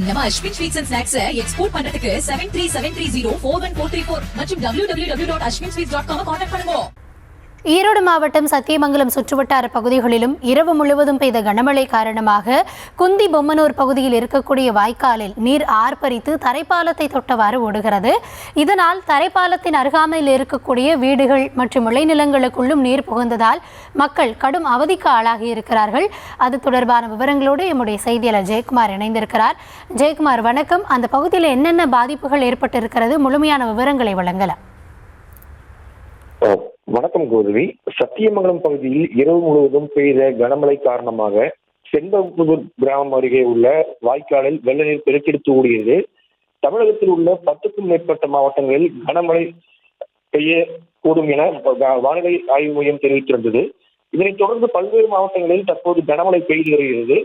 நம்ம Ashwin sweets and snacks export பண்றதுக்கு 7373041434 மற்றும் www.ashwinsweets.com கான்டாக்ட் பண்ணுங்க. ஈரோடு மாவட்டம் சத்தியமங்கலம் சுற்றுவட்டார பகுதிகளிலும் இரவு முழுவதும் பெய்த கனமழை காரணமாக குந்தி பொம்மனூர் பகுதியில் இருக்கக்கூடிய வாய்க்காலில் நீர் ஆர்ப்பரித்து தரைப்பாலத்தை தொட்டவாறு ஓடுகிறது. இதனால் தரைப்பாலத்தின் அருகாமையில் இருக்கக்கூடிய வீடுகள் மற்றும் விளைநிலங்களுக்குள்ளும் நீர் புகுந்ததால் மக்கள் கடும் அவதிக்கு ஆளாகி இருக்கிறார்கள். அது தொடர்பான விவரங்களோடு எம்முடைய செய்தியாளர் ஜெயக்குமார் இணைந்திருக்கிறார். ஜெயக்குமார் வணக்கம். அந்த பகுதியில் என்னென்ன பாதிப்புகள் ஏற்பட்டிருக்கிறது, முழுமையான விவரங்களை வழங்கலாம். வணக்கம் கோதவி. சத்தியமங்கலம் பகுதியில் இரவு முழுவதும் பெய்த கனமழை காரணமாக செண்பகப்புதூர் கிராமம் அருகே உள்ள வாய்க்காலில் வெள்ள நீர் பெருக்கெடுத்து ஓடியது. தமிழகத்தில் உள்ள 10க்கும் மேற்பட்ட மாவட்டங்களில் கனமழை பெய்யக்கூடும் என வானிலை ஆய்வு மையம் தெரிவித்திருந்தது. இதனைத் தொடர்ந்து பல்வேறு மாவட்டங்களில் தற்போது கனமழை பெய்து வருகிறது.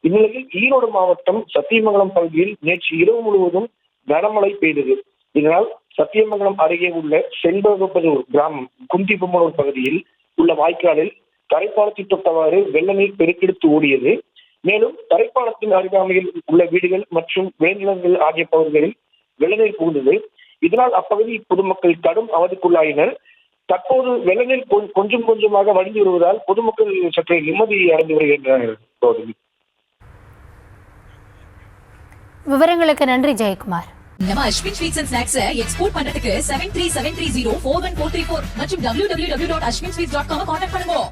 இந்நிலையில் ஈரோடு மாவட்டம் சத்தியமங்கலம் பகுதியில் நேற்று இரவு முழுவதும் கனமழை பெய்தது. இதனால் சத்தியமங்கலம் அருகே உள்ள செண்பகப்புதூர் கிராமம் குந்தி பொம்மனூர் பகுதியில் உள்ள வாய்க்காலில் தரைப்பாலத்தை தொட்டவாறு வெள்ள நீர் பெருக்கெடுத்து ஓடியது. மேலும் தரைப்பாலத்தின் அருகாமையில் உள்ள வீடுகள் மற்றும் விளைநிலங்கள் ஆகிய பகுதிகளில் வெள்ளநீர் புகுந்தது. இதனால் அப்பகுதி பொதுமக்கள் கடும் அவதிக்குள்ளாயினர். தற்போது வெள்ளநீர் கொஞ்சம் கொஞ்சமாக வடிந்து வருவதால் பொதுமக்கள் சற்றே நிம்மதி அடைந்து வருகின்றனர். விவரங்களுக்கு நன்றி ஜெயக்குமார். நம்ம Ashwin sweets and snacks export பண்றதுக்கு 7373041434 மற்றும் www.ashwinsweets.com கான்டாக்ட் பண்ணுங்க.